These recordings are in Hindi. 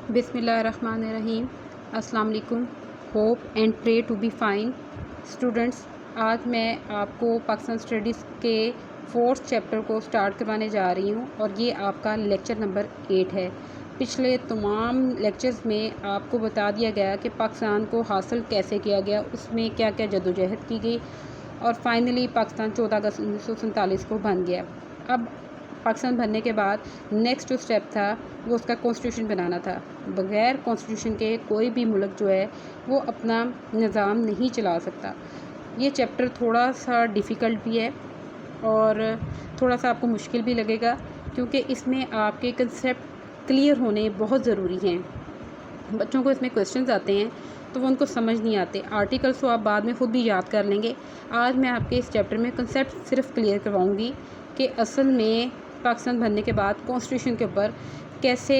बिस्मिल्लाहिर्रहमानिर्रहीम। अस्सलाम वालेकुम। Hope and pray to be fine. Students, आज मैं आपको पाकिस्तान स्टडीज़ के 4th चैप्टर को स्टार्ट करवाने जा रही हूँ और ये आपका लेक्चर नंबर 8 है। पिछले तमाम लेक्चर्स में आपको बता दिया गया कि पाकिस्तान को हासिल कैसे किया गया, उसमें क्या क्या जदोजहद की गई और फाइनली पाकिस्तान 14 अगस्त 1947 को बन गया। अब पाकिस्तान बनने के बाद नेक्स्ट जो स्टेप था वो उसका कॉन्स्टिट्यूशन बनाना था। बग़ैर कॉन्स्टिट्यूशन के कोई भी मुल्क जो है वो अपना निज़ाम नहीं चला सकता। ये चैप्टर थोड़ा सा डिफ़िकल्ट भी है और थोड़ा सा आपको मुश्किल भी लगेगा, क्योंकि इसमें आपके कंसेप्ट क्लियर होने बहुत ज़रूरी हैं। बच्चों को इसमें क्वेश्चंस आते हैं तो वो उनको समझ नहीं आते। आर्टिकल्स तो आप बाद में ख़ुद भी याद कर लेंगे। आज मैं आपके इस चैप्टर में कंसेप्ट सिर्फ क्लियर करवाऊँगी कि असल में पाकिस्तान बनने के बाद कॉन्स्टिट्यूशन के ऊपर कैसे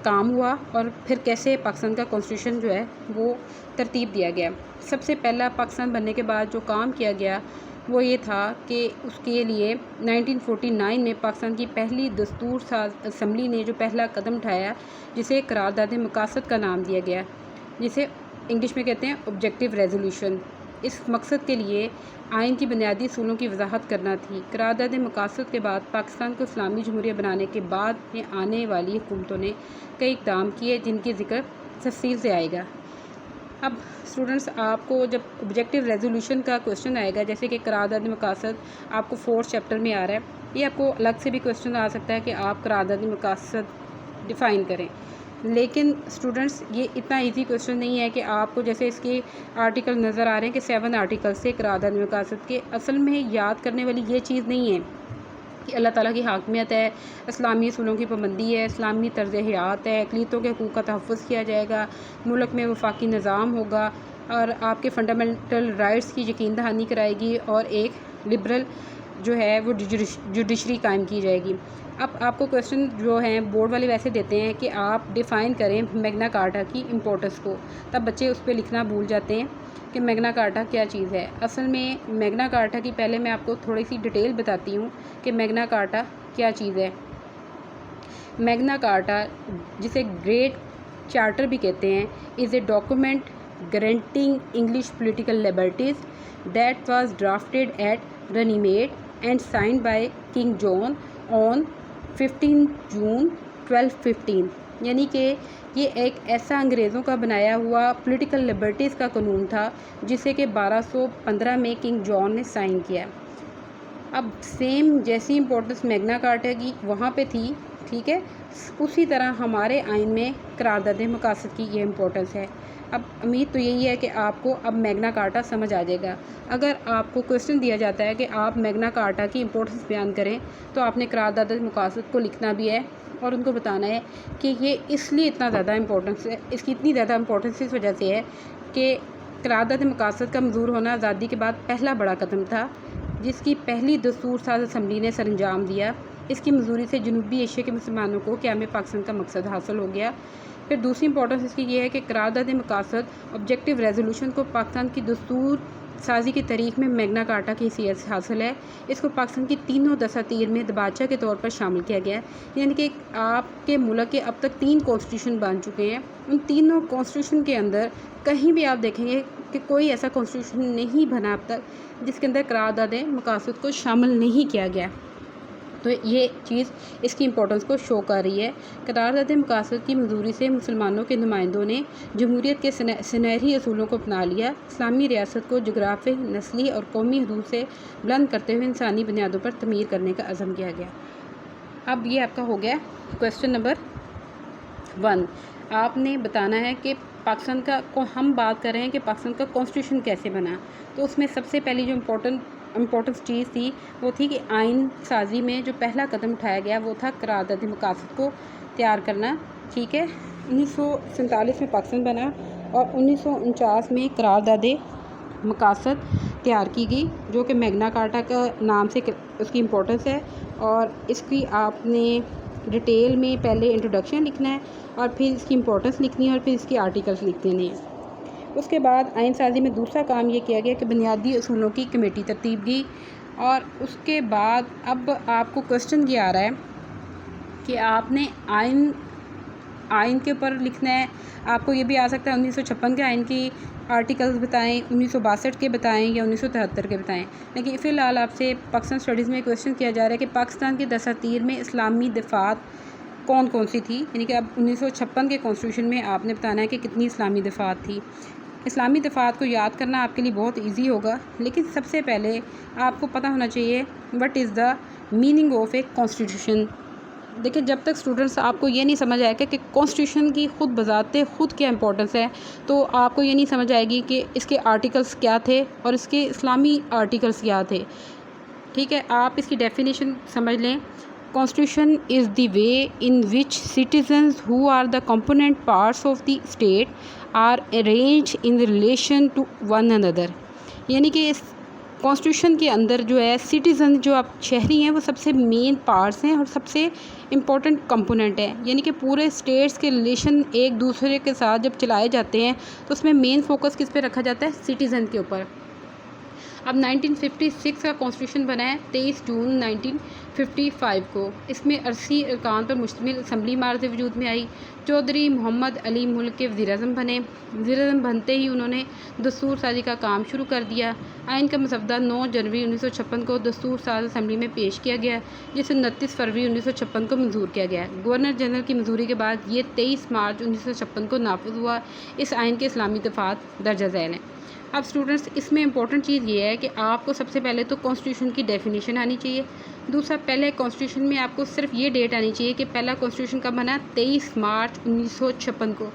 काम हुआ और फिर कैसे पाकिस्तान का कॉन्स्टिट्यूशन जो है वो तरतीब दिया गया। सबसे पहला पाकिस्तान बनने के बाद जो काम किया गया वो ये था कि उसके लिए 1949 में पाकिस्तान की पहली दस्तूर साज असम्बली ने जो पहला कदम उठाया, जिसे करारदाद मकासद का नाम दिया गया, जिसे इंग्लिश में कहते हैं ऑब्जेक्टिव रेजोल्यूशन। इस मकसद के लिए आइन की बुनियादी असूलों की वजाहत करना थी। करारदाद मकासद के बाद पाकिस्तान को इस्लामी जमहूरिया बनाने के बाद में आने वाली हुकूमतों ने कई इक़दाम किए, जिनकी ज़िक्र तफसील से आएगा। अब स्टूडेंट्स, आपको जब ऑब्जेक्टिव रेजोल्यूशन का क्वेश्चन आएगा, जैसे कि करारदाद मकासद आपको 4th चैप्टर में आ रहा है, ये आपको अलग से भी क्वेश्चन आ सकता है कि आप करारदाद मकासद डिफ़ाइन करें। लेकिन स्टूडेंट्स, ये इतना इजी क्वेश्चन नहीं है कि आपको जैसे इसके आर्टिकल नज़र आ रहे हैं कि 7 आर्टिकल से करारदाद मकासद के, असल में याद करने वाली ये चीज़ नहीं है कि अल्लाह ताला की हाकमियत है, इस्लामी असूलों की पाबंदी है, इस्लामी तर्ज़ हयात है, अक़लीतों के हकूक़ का तहफ़्फ़ुज़ किया जाएगा, मुल्क में वफाकी निज़ाम होगा और आपके फ़ंडामेंटल राइट्स की यकीन दहानी कराएगी और एक लिबरल जो है वो जुडिशरी कायम की जाएगी। अब आपको क्वेश्चन जो हैं बोर्ड वाले वैसे देते हैं कि आप डिफ़ाइन करें मैग्ना कार्टा की इम्पोर्टेंस को, तब बच्चे उस पर लिखना भूल जाते हैं कि मैग्ना कार्टा क्या चीज़ है। असल में मैग्ना कार्टा की पहले मैं आपको थोड़ी सी डिटेल बताती हूँ कि मैग्ना कार्टा क्या चीज़ है। मैग्ना कार्टा, जिसे ग्रेट चार्टर भी कहते हैं, is a document guaranteeing English political liberties that was drafted at Runnymede and signed by King John on 15 June 1215। यानी कि ये एक ऐसा अंग्रेज़ों का बनाया हुआ पॉलिटिकल लिबर्टीज़ का कानून था, जिसे कि 1215 में किंग जॉन ने साइन किया। अब सेम जैसी इम्पोर्टेंस मैग्ना कार्टा की वहाँ पे थी, ठीक है, उसी तरह हमारे आइन में करारदाद मकासद की ये इम्पोर्टेंस है। अब उम्मीद तो यही है कि आपको अब मैग्ना कार्टा समझ आ जाएगा। अगर आपको क्वेश्चन दिया जाता है कि आप मैग्ना कार्टा की इम्पोर्टेंस बयान करें, तो आपने करारदाद मकासद को लिखना भी है और उनको बताना है कि ये इसलिए इतना ज़्यादा इम्पोर्टेंस है, इसकी इतनी ज़्यादा इम्पोर्टेंस इस वजह से है कि करारदाद मकासद का मंजूर होना आज़ादी के बाद पहला बड़ा कदम था, जिसकी पहली दस्तूर साज असम्बली ने सरअंजाम दिया। इसकी मंजूरी से जनूबी एशिया के मुसलमानों को क़याम पाकिस्तान का मकसद हासिल हो गया। फिर दूसरी इंपॉर्टेंस इसकी ये है कि करारदाद मकासद ऑब्जेक्टिव रेजोल्यूशन को पाकिस्तान की दस्तूर साजी की तारीख में मैग्ना कार्टा की हैसियत से हासिल है। इसको पाकिस्तान की तीनों दसातीर में दबाचा के तौर पर शामिल किया गया है। यानी कि आपके मुल्क के अब तक 3 कॉन्स्टिट्यूशन बन चुके हैं। उन तीनों कॉन्स्टिट्यूशन के अंदर कहीं भी आप देखेंगे कि कोई ऐसा कॉन्स्टिट्यूशन नहीं बना अब तक जिसके अंदर करारदाद मकासद को शामिल नहीं किया गया। तो ये चीज़ इसकी इम्पोर्टेंस को शो कर रही है। करारदाद मकासद की मंजूरी से मुसलमानों के नुमाइंदों ने जमहूरियत के सुनहरी असूलों को अपना लिया। इस्लामी रियासत को जोग्राफी, नस्ली और कौमी हदूद से बुलंद करते हुए इंसानी बुनियादों पर तमीर करने का अज़म किया गया। अब ये आपका हो गया क्वेश्चन नंबर 1। आपने बताना है कि पाकिस्तान का हम बात कर रहे हैं कि पाकिस्तान का कॉन्स्टिट्यूशन कैसे बना। तो उसमें सबसे पहली जो इम्पोर्टेंट चीज़ थी वो थी कि आइन साजी में जो पहला कदम उठाया गया वो था करारदाद मकासद को तैयार करना, ठीक है। 1947 में पाकिस्तान बना और 1949 में करारदाद मकासद तैयार की गई, जो कि मैग्ना कार्टा का नाम से उसकी इम्पोर्टेंस है। और इसकी आपने डिटेल में पहले इंट्रोडक्शन लिखना है और फिर इसकी इम्पोर्टेंस लिखनी है और फिर इसकी आर्टिकल्स लिख देने हैं। उसके बाद आइन साजी में दूसरा काम ये किया गया कि बुनियादी असूलों की कमेटी तरतीब की। और उसके बाद अब आपको क्वेश्चन ये आ रहा है कि आपने आइन आइन के ऊपर लिखना है। आपको ये भी आ सकता है 1956 के आइन की आर्टिकल्स बताएं, 1962 के बताएं या 1973 के बताएं। लेकिन फ़िलहाल आपसे पाकिस्तान स्टडीज़ में क्वेश्चन किया जा रहा है कि पाकिस्तान की दसातीर में इस्लामी दफ़ात कौन कौन सी थी, यानी कि अब 1956 के कॉन्स्टिट्यूशन में आपने बताना है कि कितनी इस्लामी दफ़ात थी। इस्लामी दफ़ात को याद करना आपके लिए बहुत ईजी होगा, लेकिन सबसे पहले आपको पता होना चाहिए what is the meaning of a constitution. देखिए, जब तक स्टूडेंट्स आपको ये नहीं समझ आएगा कि कॉन्स्टिट्यूशन की ख़ुद बजाते ख़ुद क्या इंपॉर्टेंस है, तो आपको ये नहीं समझ आएगी कि इसके आर्टिकल्स क्या थे और इसके इस्लामी आर्टिकल्स क्या थे। ठीक है, आप इसकी डेफिनेशन समझ लें। Constitution is the way in which citizens who are the component parts of the state are arrange in relation to one another, यानी कि इस कॉन्स्टिट्यूशन के अंदर जो है सिटीज़न जो आप शहरी हैं वो सबसे मेन पार्ट्स हैं और सबसे इम्पोर्टेंट कंपोनेंट है, यानी कि पूरे स्टेट्स के रिलेशन एक दूसरे के साथ जब चलाए जाते हैं तो उसमें मेन फोकस किस पे रखा जाता है, सिटीज़न के ऊपर। अब 1956 का कॉन्स्टिट्यूशन बना है 23 जून 1955 को। इसमें 80 अरकान पर मुश्तमिल असम्बली मार्ज़ वजूद में आई। चौधरी मोहम्मद अली मुल्क के वज़ीर-ए-आज़म बने। वज़ीर-ए-आज़म बनते ही उन्होंने दस्तूर साजी का काम शुरू कर दिया। आइन का मसवदा 9 जनवरी 1956 को दस्तूर साज असम्बली में पेश किया गया, जिसे 29 फरवरी 1956 को मंजूर किया गया। गवर्नर जनरल की मंजूरी के बाद ये 23 मार्च 1956 को नाफिज हुआ। इस आइन के इस्लामी दफ़ात दर्ज झैल हैं। अब स्टूडेंट्स, इसमें इंपॉर्टेंट चीज़ ये है कि आपको सबसे पहले तो कॉन्स्टिट्यूशन की डेफिनेशन आनी चाहिए। दूसरा, पहले कॉन्स्टिट्यूशन में आपको सिर्फ ये डेट आनी चाहिए कि पहला कॉन्स्टिट्यूशन कब बना, 23 मार्च 1956 को।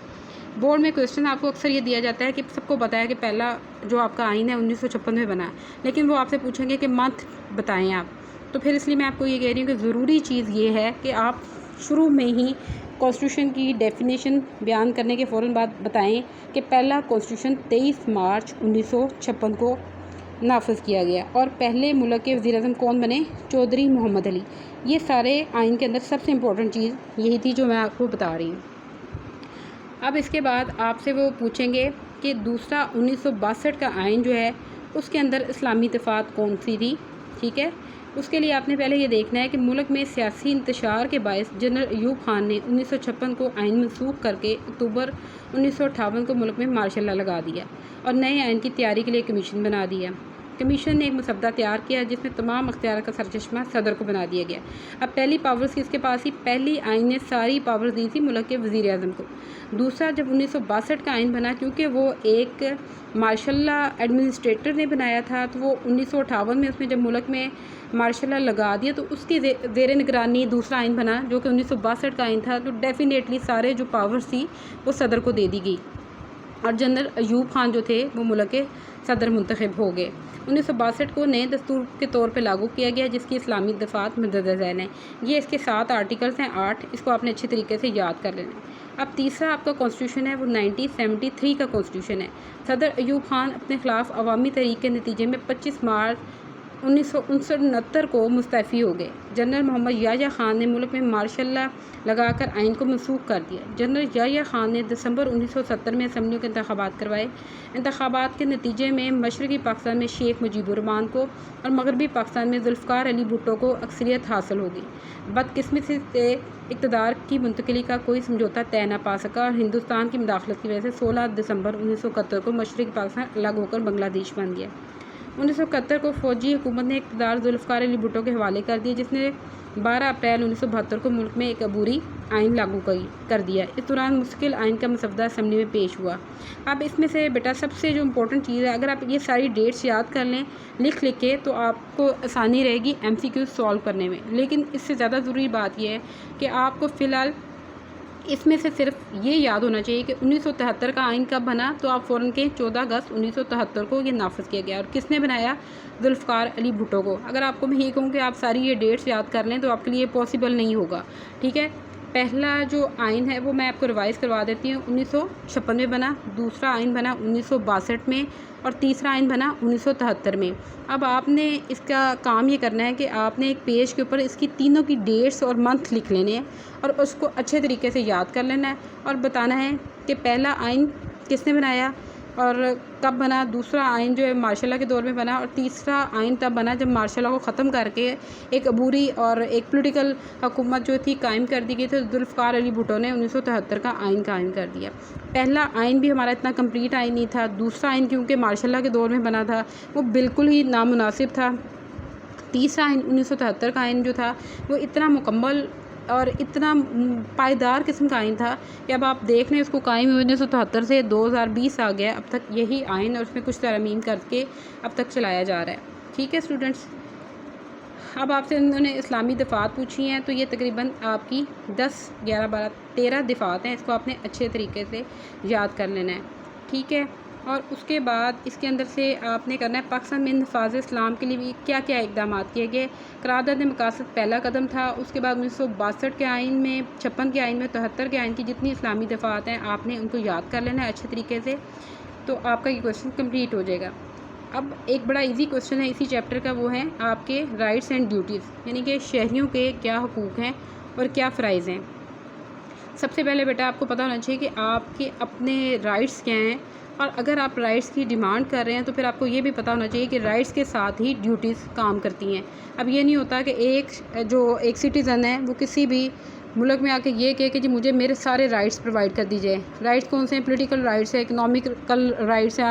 बोर्ड में क्वेश्चन आपको अक्सर ये दिया जाता है कि सबको पता है कि पहला जो आपका आइन है 1956 में बना है, लेकिन वो आपसे पूछेंगे कि मंथ बताएँ आप। तो फिर इसलिए मैं आपको ये कह रही हूँ कि ज़रूरी चीज़ ये है कि आप शुरू में ही कॉन्स्टिट्यूशन की डेफिनेशन बयान करने के फ़ौरन बाद बताएं कि पहला कॉन्स्टिट्यूशन 23 मार्च 1956 को नाफिज किया गया और पहले मुल्क के वज़ीर-ए-आज़म कौन बने, चौधरी मोहम्मद अली। ये सारे आइन के अंदर सबसे इम्पोर्टेंट चीज़ यही थी जो मैं आपको बता रही हूँ। अब इसके बाद आपसे वो पूछेंगे कि दूसरा 1962 का आइन जो है उसके अंदर इस्लामी दफ़ात कौन सी थी। ठीक है, उसके लिए आपने पहले ये देखना है कि मुल्क में सियासी इंतशार के बायस जनरल अयूब खान ने 1956 को आइन मनसूख करके अक्टूबर 1958 को मुल्क में मार्शल लॉ लगा दिया और नए आइन की तैयारी के लिए कमीशन बना दिया। कमीशन ने एक मसवदा तैयार किया जिसमें तमाम अख्तियार का सरचश्मा सदर को बना दिया गया। अब पहली पावर्स किसके पास ही, पहली आइन ने सारी पावर्स दी थी मुल्क के वज़ीर-ए-आज़म को। दूसरा, जब 1962 का आइन बना, क्योंकि वो एक मार्शल लॉ एडमिनिस्ट्रेटर ने बनाया था, तो वो 1958 में उसमें जब मुल्क में मार्शल लॉ लगा दिया तो उसकी ज़ेर निगरानी दूसरा आइन बना जो कि 1962 का आइन था। तो डेफिनेटली सारे जो पावर्स थी वो सदर को दे दी गई और जनरल अयूब खान जो थे वो मुल्क के सदर मुंतखब हो गए। 1962 को नए दस्तूर के तौर पे लागू किया गया जिसकी इस्लामी दफ़ात मदद झैल हैं। ये इसके 7 आर्टिकल्स हैं, 8, इसको आपने अच्छे तरीके से याद कर लेना है। अब तीसरा आपका कॉन्स्टिट्यूशन है वो 1973 का कॉन्स्टिट्यूशन है। सदर अयूब खान अपने ख़िलाफ़ अवामी तहरीक के नतीजे में 25 मार्च 1969 को मुस्तफ़ी हो गए। जनरल मोहम्मद याह्या खान ने मुल्क में मार्शल लॉ लगाकर आइन को मनसूख कर दिया। जनरल याह्या खान ने दिसंबर 1970 में असम्बलियों के इंतखाबात करवाए। इंतखाबात के नतीजे में मशरक़ी पाकिस्तान में शेख मुजीबुर रहमान को और मगरबी पाकिस्तान में ज़ुल्फ़िकार अली भुट्टो को अक्सरियत हासिल हो गई। बदकिस्मती से इक़्तिदार की मुंतकिली का कोई समझौता तय न पा सका और हिंदुस्तान की मुदाखलत की वजह से 16 दिसंबर 1971 को मशरक़ी पाकिस्तान अलग होकर बांग्लादेश बन गया। 1971 को फ़ौजी हुकूमत ने इक़्तिदार ज़ुल्फ़िकार अली भुट्टो के हवाले कर दिया, जिसने 12 अप्रैल 1972 को मुल्क में एक अबूरी आइन लागू कर दिया। इस दौरान मुश्किल आइन का मसवदा असम्बली में पेश हुआ। अब इसमें से बेटा सबसे जो इम्पोर्टेंट चीज़ है, अगर आप ये सारी डेट्स याद कर लें लिख के, तो आपको आसानी रहेगी MCQ सॉल्व करने में। लेकिन इससे ज़्यादा ज़रूरी बात यह है कि आपको फ़िलहाल इसमें से सिर्फ ये याद होना चाहिए कि 1973 का आइन कब बना, तो आप फ़ौरन के 14 अगस्त 1973 को ये नाफिज किया गया और किसने बनाया, ज़ुल्फ़िकार अली भुट्टो को। अगर आपको मैं ये कहूँ कि आप सारी ये डेट्स याद कर लें तो आपके लिए पॉसिबल नहीं होगा। ठीक है, पहला जो आइन है वो मैं आपको रिवाइज़ करवा देती हूँ। 1956 में बना, दूसरा आइन बना 1962 में और तीसरा आइन बना 1973 में। अब आपने इसका काम ये करना है कि आपने एक पेज के ऊपर इसकी तीनों की डेट्स और मंथ लिख लेने हैं और उसको अच्छे तरीके से याद कर लेना है और बताना है कि पहला आइन किसने बनाया और कब बना, दूसरा आइन जो है मार्शल लॉ के दौर में बना, और तीसरा आइन तब बना जब मार्शल लॉ को ख़त्म करके एक अबूरी और एक पॉलिटिकल हुकूमत जो थी कायम कर दी गई थी। जुल्फ़िकार अली भुट्टो ने 1973 का आइन कायम कर दिया। पहला आइन भी हमारा इतना कंप्लीट आइन नहीं था। दूसरा आइन क्योंकि मार्शल लॉ के दौर में बना था वो बिल्कुल ही नामुनासिब था। तीसरा आइन 1973 का आइन जो था वो इतना मुकम्मल और इतना पायदार किस्म का आइन था कि अब आप देख लें उसको कायम हुए 1973 से 2020 आ गया, अब तक यही आइन और उसमें कुछ तरमीम करके अब तक चलाया जा रहा है। ठीक है स्टूडेंट्स, अब आपसे उन्होंने इस्लामी दफ़ात पूछी हैं, तो ये तकरीबन आपकी 10, 11, 12, 13 दफ़ात हैं। इसको आपने अच्छे तरीके से याद कर लेना है। ठीक है, और उसके बाद इसके अंदर से आपने करना है पाकिस्तान में हिफाज़त इस्लाम के लिए भी क्या क्या इक़दाम किए गए। करारदाद मकासद पहला कदम था। उसके बाद 1962 के आइन में, 56 के आइन में, 73 के आइन की जितनी इस्लामी दफ़ात हैं आपने उनको याद कर लेना है अच्छे तरीके से, तो आपका ये क्वेश्चन कंप्लीट हो जाएगा। अब एक बड़ा इजी क्वेश्चन है इसी चैप्टर का, वो है आपके राइट्स एंड ड्यूटीज़, यानी कि शहरियों के क्या हुकूक हैं और क्या फ़राइज़ हैं। सबसे पहले बेटा आपको पता होना चाहिए कि आपके अपने राइट्स क्या हैं, और अगर आप राइट्स की डिमांड कर रहे हैं तो फिर आपको ये भी पता होना चाहिए कि राइट्स के साथ ही ड्यूटीज़ काम करती हैं। अब ये नहीं होता कि एक सिटीज़न है वो किसी भी मुल्क में आके ये कहे कि जी मुझे मेरे सारे राइट्स प्रोवाइड कर दीजिए। राइट्स कौन से हैं? पॉलिटिकल राइट्स हैं, इकोनॉमिकल राइट्स हैं,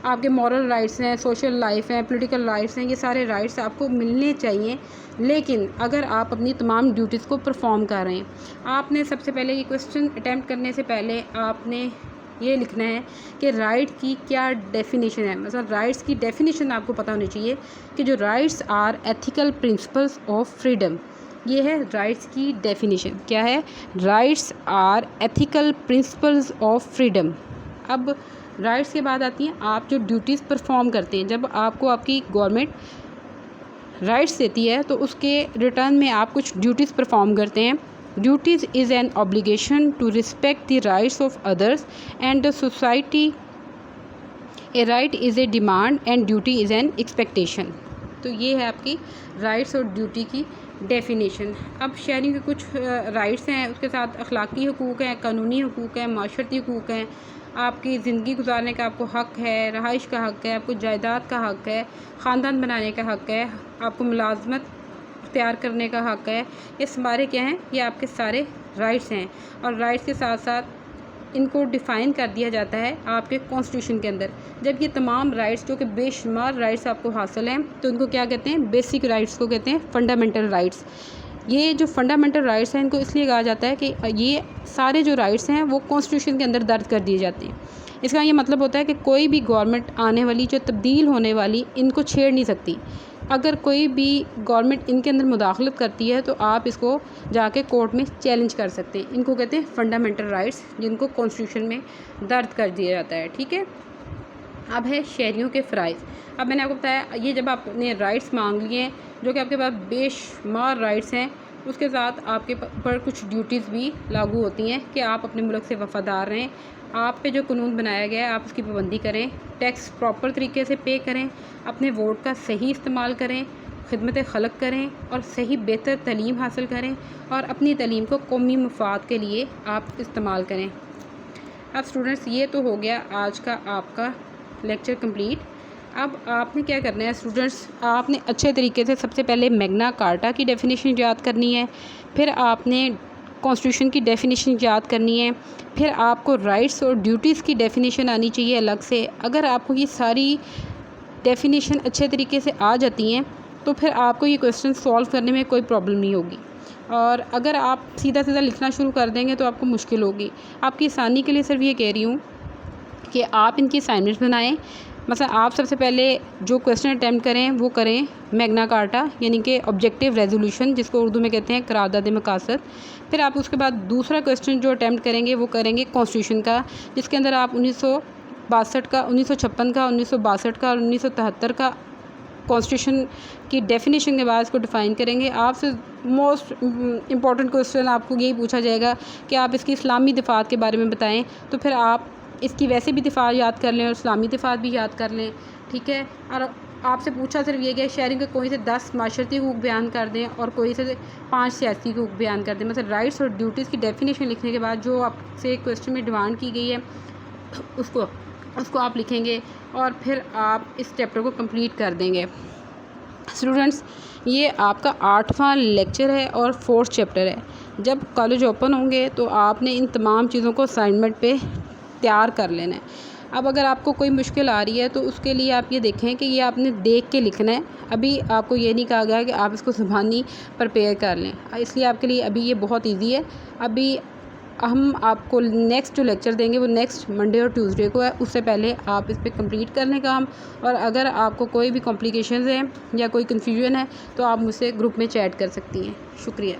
आपके मॉरल राइट्स हैं, सोशल लाइफ हैं, पॉलिटिकल राइट्स हैं। ये सारे राइट्स आपको मिलने चाहिए, लेकिन अगर आप अपनी तमाम ड्यूटीज़ को परफॉर्म कर रहे हैं। आपने सबसे पहले ये क्वेश्चन अटैम्प्ट करने से पहले आपने ये लिखना है कि राइट की क्या डेफिनेशन है। मतलब राइट्स की डेफिनेशन आपको पता होनी चाहिए कि जो rights are ethical principles of freedom. ये है राइट्स की डेफिनेशन। क्या है? Rights are ethical principles of freedom. अब राइट्स के बाद आती हैं आप जो ड्यूटीज़ परफॉर्म करते हैं। जब आपको आपकी गवर्नमेंट राइट्स देती है तो उसके रिटर्न में आप कुछ ड्यूटीज़ परफॉर्म करते हैं। Duties is an obligation to respect the rights of others and the society. A right is a demand and duty is an expectation. तो ये है आपकी राइट्स और ड्यूटी की डेफिनेशन। अब शहरी के कुछ राइट्स हैं, उसके साथ अखलाकी हुकूक हैं, कानूनी हुकूक हैं, माशरती हुकूक हैं। आपकी ज़िंदगी गुजारने का आपको हक़ है, रहाइश का हक़ है, आपको जायदाद का हक़ है, ख़ानदान बनाने का हक़ है, आपको मुलाजमत तैयार करने का हक़ है। ये सारे क्या हैं? ये आपके सारे राइट्स हैं। और राइट्स के साथ साथ इनको डिफ़ाइन कर दिया जाता है आपके कॉन्स्टिट्यूशन के अंदर। जब ये तमाम राइट्स जो कि बेशुमार राइट्स आपको हासिल हैं तो उनको क्या कहते हैं? बेसिक राइट्स को कहते हैं फंडामेंटल राइट्स। ये जो फंडामेंटल राइट्स हैं इनको इसलिए कहा जाता है कि ये सारे जो राइट्स हैं वो कॉन्स्टिट्यूशन के अंदर दर्ज कर दिए जाते हैं। इसका ये मतलब होता है कि कोई भी गवर्नमेंट आने वाली जो तब्दील होने वाली इनको छेड़ नहीं सकती। अगर कोई भी गवर्नमेंट इनके अंदर मुदाखलत करती है तो आप इसको जाके कोर्ट में चैलेंज कर सकते हैं। इनको कहते हैं फंडामेंटल राइट्स, जिनको कॉन्स्टिट्यूशन में दर्ज कर दिया जाता है। ठीक है, अब है शहरियों के फ़राइज़। अब मैंने आपको बताया ये जब आपने राइट्स मांग लिए हैं जो कि आपके पास बेशुमार राइट्स हैं, उसके साथ आपके पर कुछ ड्यूटीज़ भी लागू होती हैं कि आप अपने मुल्क से वफ़ादार रहें। आप पे जो कानून बनाया गया है आप उसकी पाबंदी करें, टैक्स प्रॉपर तरीके से पे करें, अपने वोट का सही इस्तेमाल करें, खिदमत खलक करें और सही बेहतर तालीम हासिल करें और अपनी तालीम को कौमी मफाद के लिए आप इस्तेमाल करें। अब स्टूडेंट्स ये तो हो गया आज का आपका लेक्चर कंप्लीट। अब आपने क्या करना है स्टूडेंट्स, आपने अच्छे तरीके से सबसे पहले मैग्ना कार्टा की डेफिनेशन याद करनी है, फिर आपने कॉन्स्टिट्यूशन की डेफिनेशन याद करनी है, फिर आपको राइट्स और ड्यूटीज़ की डेफिनेशन आनी चाहिए अलग से। अगर आपको ये सारी डेफिनेशन अच्छे तरीके से आ जाती हैं तो फिर आपको ये क्वेश्चन सॉल्व करने में कोई प्रॉब्लम नहीं होगी। और अगर आप सीधा सीधा लिखना शुरू कर देंगे तो आपको मुश्किल होगी। आपकी आसानी के लिए सिर्फ ये कह रही हूँ कि आप इनकी असाइनमेंट्स बनाएं। मतलब आप सबसे पहले जो क्वेश्चन अटैम्प्ट करें वो करें मैग्ना कार्टा, यानी कि ऑब्जेक्टिव रेजोल्यूशन, जिसको उर्दू में कहते हैं करारदाद मकासद। फिर आप उसके बाद दूसरा क्वेश्चन जो अटैम्प्ट करेंगे वो करेंगे कॉन्स्टिट्यूशन का, जिसके अंदर आप 1962 का, 1956 का, 1962 का और 1973 का कॉन्स्टिट्यूशन की डेफिनेशन के बाद इसको डिफ़ाइन करेंगे। आपसे मोस्ट इम्पॉर्टेंट क्वेश्चन आपको यही पूछा जाएगा कि आप इसकी इस्लामी दिफ़ात के बारे में बताएं, तो फिर आप इसकी वैसे भी दिफ़ा याद कर लें और इस्लामी दिफ़ात भी याद कर लें। ठीक है, और आपसे पूछा सिर्फ ये गया शहरी के कोई से 10 माशरती हुकूक बयान कर दें और कोई से 5 सियासी हुकूक बयान कर दें। मतलब राइट्स और ड्यूटीज़ की डेफिनेशन लिखने के बाद जो आपसे क्वेश्चन में डिमांड की गई है उसको उसको आप लिखेंगे और फिर आप इस चैप्टर को कंप्लीट कर देंगे। स्टूडेंट्स, ये आपका 8वां लेक्चर है और 4th चैप्टर है। जब कॉलेज ओपन होंगे तो आपने इन तमाम चीज़ों को असाइनमेंट पे तैयार कर लेना है। अब अगर आपको कोई मुश्किल आ रही है तो उसके लिए आप ये देखें कि ये आपने देख के लिखना है। अभी आपको ये नहीं कहा गया कि आप इसको ज़ुबानी प्रिपेयर कर लें, इसलिए आपके लिए अभी ये बहुत ईजी है। अभी हम आपको नेक्स्ट जो लेक्चर देंगे वो नेक्स्ट मंडे और ट्यूसडे को है। उससे पहले आप इस पे कंप्लीट कर लें काम। और अगर आपको कोई भी कॉम्प्लिकेशंस हैं या कोई कन्फ्यूजन है तो आप मुझसे ग्रुप में चैट कर सकती हैं। शुक्रिया।